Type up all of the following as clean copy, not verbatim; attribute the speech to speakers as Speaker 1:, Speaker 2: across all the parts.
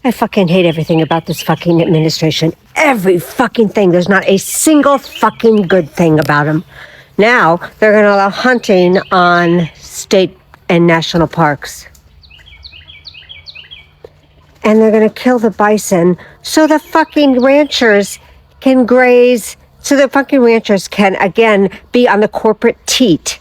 Speaker 1: I fucking hate everything about this fucking administration. Every fucking thing. There's not a single fucking good thing about them. Now, they're going to allow hunting on state and national parks. And they're going to kill the bison so the fucking ranchers can graze, so the fucking ranchers can, again, be on the corporate teat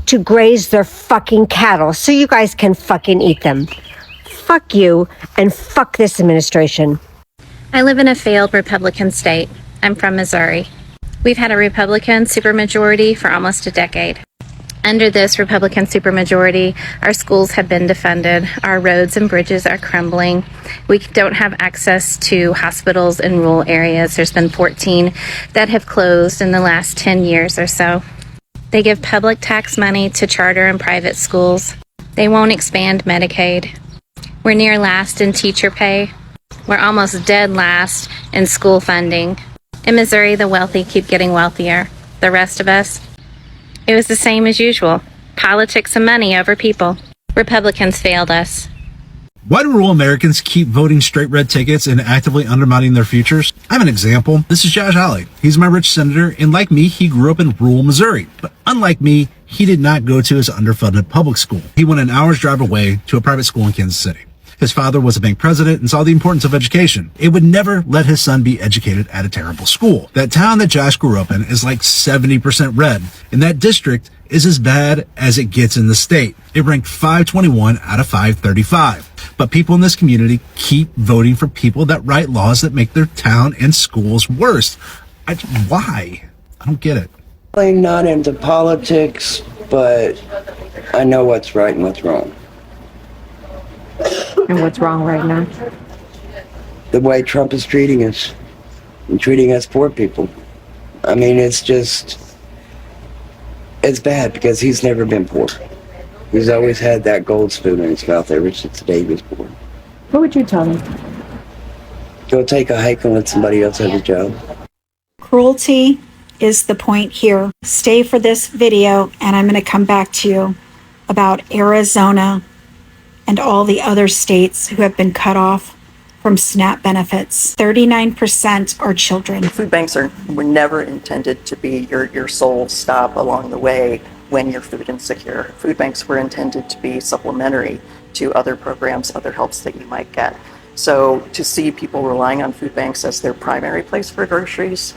Speaker 1: to graze their fucking cattle so you guys can fucking eat them. Fuck you and fuck this administration.
Speaker 2: I live in a failed Republican state. I'm from Missouri. We've had a Republican supermajority for almost a decade. Under this Republican supermajority, our schools have been defunded, our roads and bridges are crumbling, we don't have access to hospitals in rural areas. There's been 14 that have closed in the last 10 years or so. They give public tax money to charter and private schools. They won't expand Medicaid. We're near last in teacher pay. We're almost dead last in school funding. In Missouri, the wealthy keep getting wealthier. The rest of us, it was the same as usual. Politics and money over people. Republicans failed us.
Speaker 3: Why do rural Americans keep voting straight red tickets and actively undermining their futures? I have an example. This is Josh Hawley. He's my rich senator, and like me, he grew up in rural Missouri. But unlike me, he did not go to his underfunded public school. He went an hour's drive away to a private school in Kansas City. His father was a bank president and saw the importance of education. It would never let his son be educated at a terrible school. That town that Josh grew up in is like 70% red, and that district is as bad as it gets in the state. It ranked 521 out of 535. But people in this community keep voting for people that write laws that make their town and schools worse. Why? I don't get it.
Speaker 4: I'm not into politics, but I know what's right and what's wrong.
Speaker 5: And what's wrong right now?
Speaker 4: The way Trump is treating us and treating us poor people. I mean, it's bad because he's never been poor. He's always had that gold spoon in his mouth ever since the day he was born.
Speaker 5: What would you tell him?
Speaker 4: Go take a hike and let somebody else have a job.
Speaker 6: Cruelty is the point here. Stay for this video, and I'm going to come back to you about Arizona and all the other states who have been cut off from SNAP benefits. 39% are children.
Speaker 7: Food banks were never intended to be your sole stop along the way when you're food insecure. Food banks were intended to be supplementary to other programs, other helps that you might get. So to see people relying on food banks as their primary place for groceries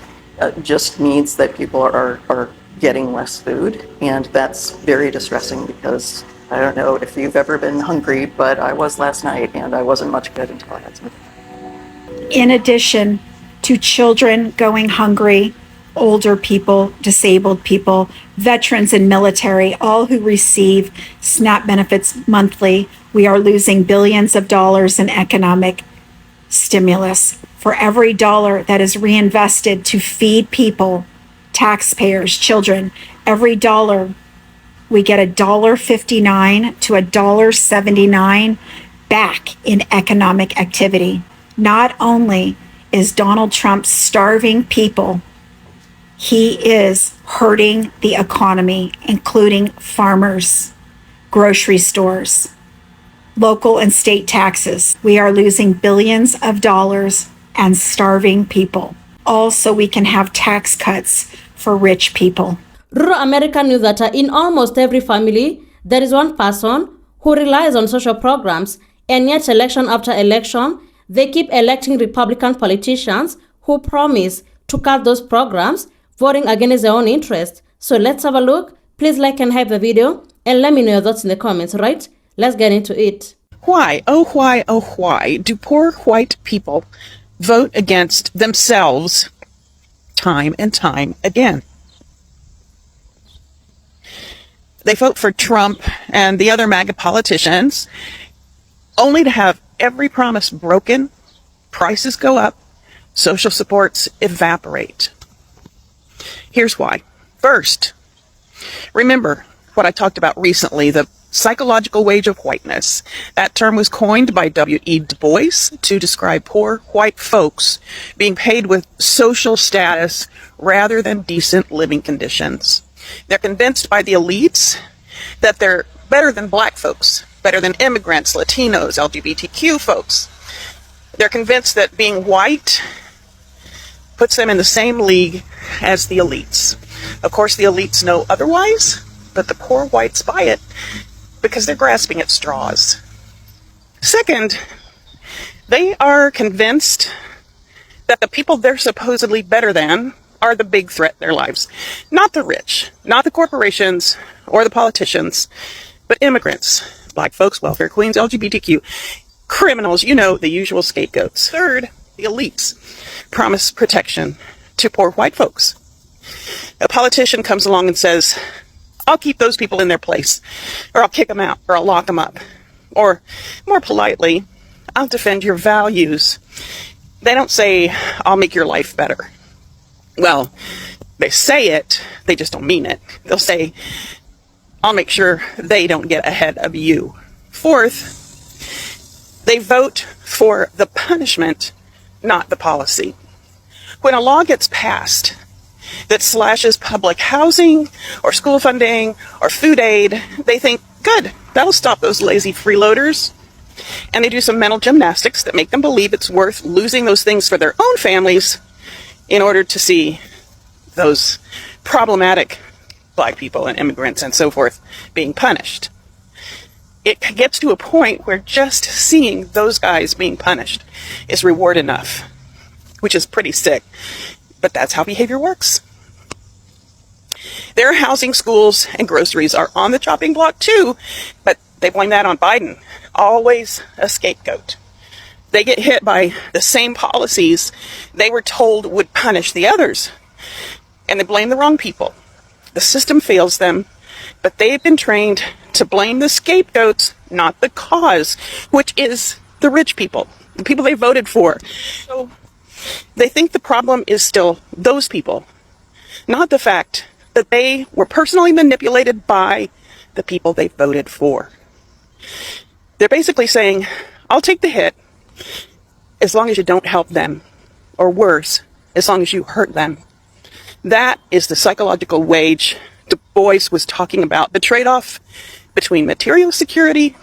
Speaker 7: just means that people are getting less food, and that's very distressing because I don't know if you've ever been hungry, but I was last night, and I wasn't much good until I had some.
Speaker 6: In addition to children going hungry, older people, disabled people, veterans and military, all who receive SNAP benefits monthly, we are losing billions of dollars in economic stimulus. For every dollar that is reinvested to feed people, taxpayers, children, every dollar we get $1.59 to $1.79 back in economic activity. Not only is Donald Trump starving people, he is hurting the economy, including farmers, grocery stores, local and state taxes. We are losing billions of dollars and starving people. Also, we can have tax cuts for rich people.
Speaker 8: Rural America knew that in almost every family, there is one person who relies on social programs, and yet election after election, they keep electing Republican politicians who promise to cut those programs, voting against their own interests. So let's have a look. Please like and hype the video, and let me know your thoughts in the comments, right? Let's get into it.
Speaker 9: Why, oh why do poor white people vote against themselves time and time again? They vote for Trump and the other MAGA politicians only to have every promise broken, prices go up, social supports evaporate. Here's why. First, remember what I talked about recently, the psychological wage of whiteness. That term was coined by W.E. Du Bois to describe poor white folks being paid with social status rather than decent living conditions. They're convinced by the elites that they're better than black folks, better than immigrants, Latinos, LGBTQ folks. They're convinced that being white puts them in the same league as the elites. Of course, the elites know otherwise, but the poor whites buy it because they're grasping at straws. Second, they are convinced that the people they're supposedly better than are the big threat in their lives. Not the rich, not the corporations or the politicians, but immigrants, black folks, welfare queens, LGBTQ, criminals, you know, the usual scapegoats. Third, the elites promise protection to poor white folks. A politician comes along and says, I'll keep those people in their place, or I'll kick them out, or I'll lock them up. Or, more politely, I'll defend your values. They don't say, I'll make your life better. Well, they say it, they just don't mean it. They'll say, I'll make sure they don't get ahead of you. Fourth, they vote for the punishment, not the policy. When a law gets passed that slashes public housing or school funding or food aid, they think, good, that'll stop those lazy freeloaders. And they do some mental gymnastics that make them believe it's worth losing those things for their own families in order to see those problematic black people and immigrants and so forth being punished. It gets to a point where just seeing those guys being punished is reward enough, which is pretty sick, but that's how behavior works. Their housing, schools, and groceries are on the chopping block too, but they blame that on Biden. Always a scapegoat. They get hit by the same policies they were told would punish the others, and they blame the wrong people. The system fails them, but they've been trained to blame the scapegoats, not the cause, which is the rich people, the people they voted for. So they think the problem is still those people, not the fact that they were personally manipulated by the people they voted for. They're basically saying, I'll take the hit as long as you don't help them, or worse, as long as you hurt them. That is the psychological wage Du Bois was talking about, the trade-off between material security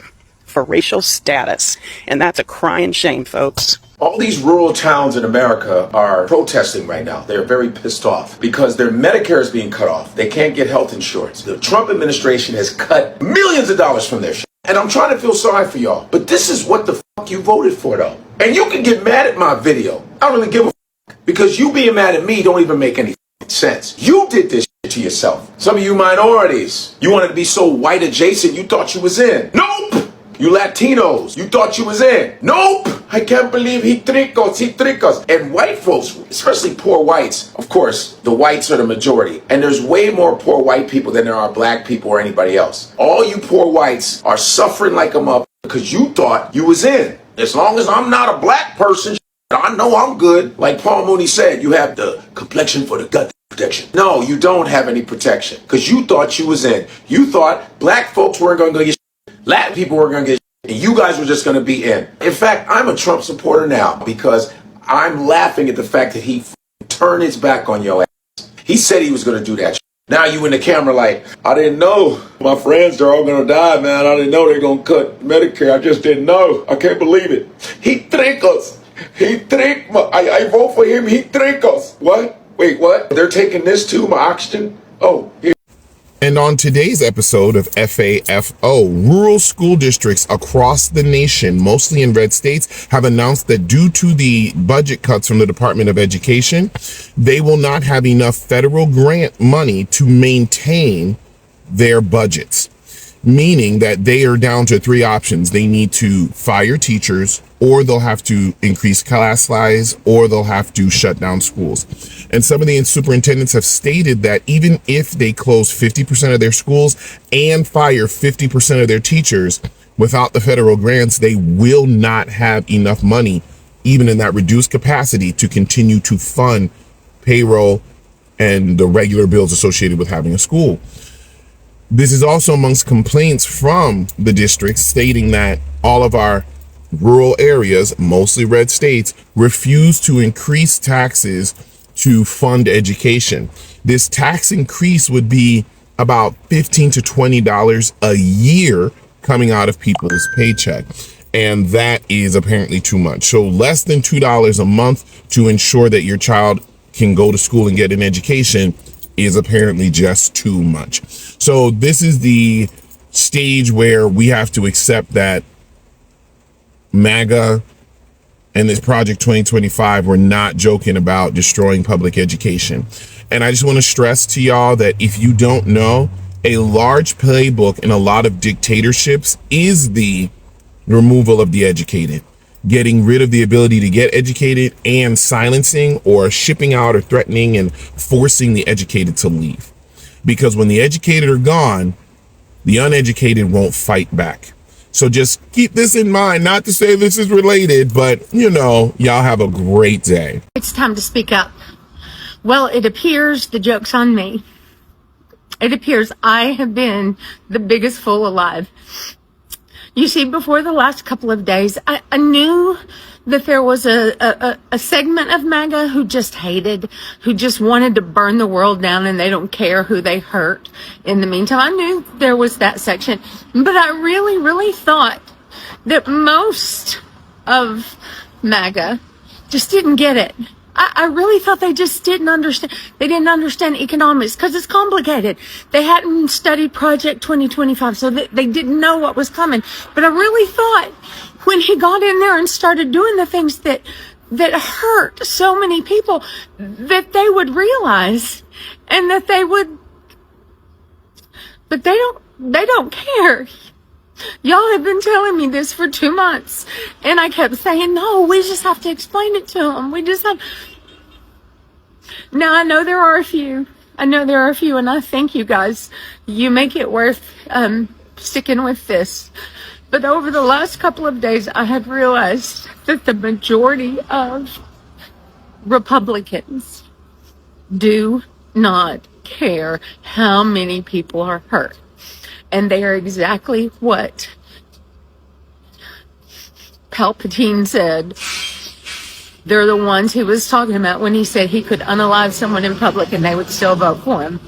Speaker 9: for racial status. And that's a crying shame, folks.
Speaker 10: All these rural towns in America are protesting right now. They're very pissed off because their Medicare is being cut off. They can't get health insurance. The Trump administration has cut millions of dollars from their shit. And I'm trying to feel sorry for y'all. But this is what the fuck you voted for, though. And you can get mad at my video. I don't really give a fuck. Because you being mad at me don't even make any sense. You did this shit to yourself. Some of you minorities, you wanted to be so white adjacent you thought you was in. Nope! You Latinos, you thought you was in. Nope! I can't believe he tricked us. And white folks, especially poor whites, of course, the whites are the majority. And there's way more poor white people than there are black people or anybody else. All you poor whites are suffering like a mother because you thought you was in. As long as I'm not a black person, I know I'm good. Like Paul Mooney said, you have the complexion for the gut protection. No, you don't have any protection because you thought you was in. You thought black folks weren't going to get Latin people were going to get and you guys were just going to be in. In fact, I'm a Trump supporter now because I'm laughing at the fact that he turned his back on your ass. He said he was going to do that. Now you in the camera like, I didn't know. My friends, they're all going to die, man. I didn't know they're going to cut Medicare. I just didn't know. I can't believe it. He tricked us. He tricked me. I vote for him. He tricked us. What? Wait, what? They're taking this too, my oxygen? Oh, here.
Speaker 11: And on today's episode of FAFO, rural school districts across the nation, mostly in red states, have announced that due to the budget cuts from the Department of Education, they will not have enough federal grant money to maintain their budgets, meaning that they are down to three options. They need to fire teachers, or they'll have to increase class size, or they'll have to shut down schools. And some of the superintendents have stated that even if they close 50% of their schools and fire 50% of their teachers without the federal grants, they will not have enough money, even in that reduced capacity, to continue to fund payroll and the regular bills associated with having a school. This is also amongst complaints from the districts stating that all of our rural areas, mostly red states, refuse to increase taxes to fund education. This tax increase would be about $15 to $20 a year coming out of people's paycheck. And that is apparently too much. So less than $2 a month to ensure that your child can go to school and get an education is apparently just too much. So this is the stage where we have to accept that MAGA and this Project 2025 were not joking about destroying public education. And I just want to stress to y'all that if you don't know, a large playbook in a lot of dictatorships is the removal of the educated, getting rid of the ability to get educated, and silencing or shipping out or threatening and forcing the educated to leave. Because when the educated are gone, the uneducated won't fight back. So just keep this in mind, not to say this is related, but y'all have a great day.
Speaker 12: It's time to speak up. Well, it appears the joke's on me. It appears I have been the biggest fool alive. You see, before the last couple of days, I knew that there was a segment of MAGA who just hated, who just wanted to burn the world down, and they don't care who they hurt in the meantime. I knew there was that section, but I really, really thought that most of MAGA just didn't get it. I really thought they just didn't understand. They didn't understand economics because it's complicated. They hadn't studied Project 2025, so they didn't know what was coming. But I really thought when he got in there and started doing the things that hurt so many people, that they would realize, and that they would. But they don't care. Y'all have been telling me this for 2 months, and I kept saying, no, we just have to explain it to them. We just have. Now, I know there are a few, and I thank you guys. You make it worth sticking with this. But over the last couple of days, I have realized that the majority of Republicans do not care how many people are hurt. And they are exactly what Palpatine said. They're the ones he was talking about when he said he could unalive someone in public and they would still vote for him.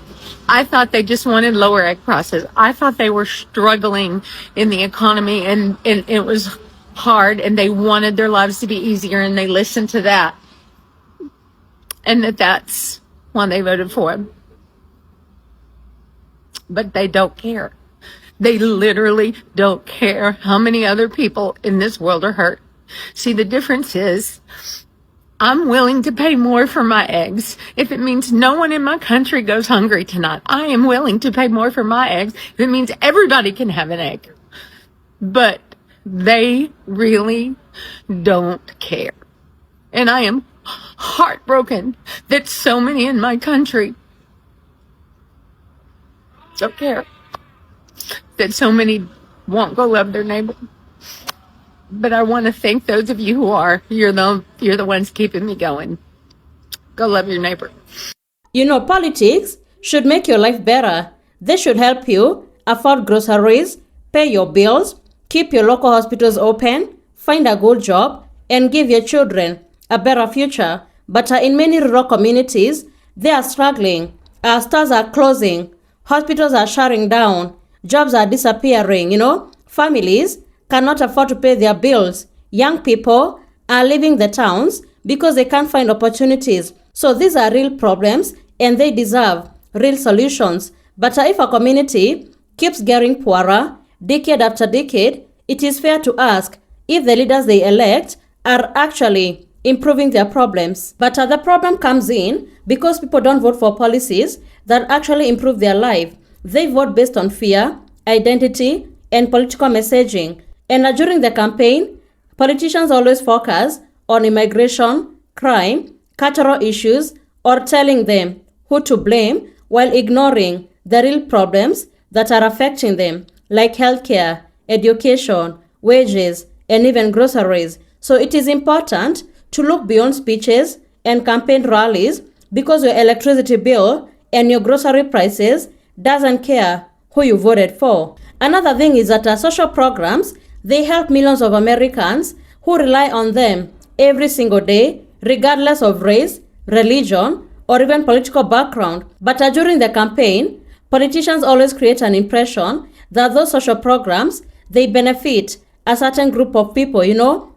Speaker 12: I thought they just wanted lower egg prices. I thought they were struggling in the economy and it was hard and they wanted their lives to be easier, and they listened to that. And that's why they voted for him. But they don't care. They literally don't care how many other people in this world are hurt. See, the difference is I'm willing to pay more for my eggs. If it means no one in my country goes hungry tonight, I am willing to pay more for my eggs. If it means everybody can have an egg. But they really don't care. And I am heartbroken that so many in my country don't care. That so many won't go love their neighbor. But I want to thank those of you who are. You're the ones keeping me going. Go love your neighbor.
Speaker 8: Politics should make your life better. They should help you afford groceries, pay your bills, keep your local hospitals open, find a good job, and give your children a better future. But in many rural communities, they are struggling. Our stores are closing. Hospitals are shutting down. Jobs are disappearing, Families cannot afford to pay their bills. Young people are leaving the towns because they can't find opportunities. So these are real problems and they deserve real solutions. But if a community keeps getting poorer decade after decade, it is fair to ask if the leaders they elect are actually improving their problems. But the problem comes in because people don't vote for policies that actually improve their life. They vote based on fear, identity, and political messaging. And during the campaign, politicians always focus on immigration, crime, cultural issues, or telling them who to blame while ignoring the real problems that are affecting them, like healthcare, education, wages, and even groceries. So it is important to look beyond speeches and campaign rallies, because your electricity bill and your grocery prices doesn't care who you voted for. Another thing is that social programs, they help millions of Americans who rely on them every single day, regardless of race, religion, or even political background. But during the campaign, politicians always create an impression that those social programs, they benefit a certain group of people,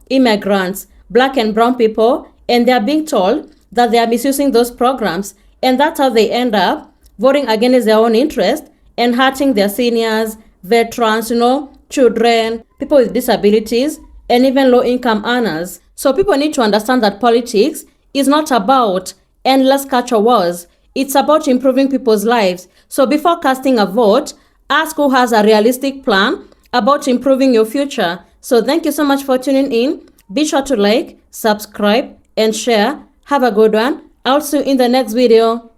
Speaker 8: immigrants, black and brown people, and they are being told that they are misusing those programs. And that's how they end up voting against their own interest and hurting their seniors, veterans, children, people with disabilities, and even low-income earners. So people need to understand that politics is not about endless culture wars. It's about improving people's lives. So before casting a vote, ask who has a realistic plan about improving your future. So thank you so much for tuning in. Be sure to like, subscribe, and share. Have a good one. I'll see you in the next video.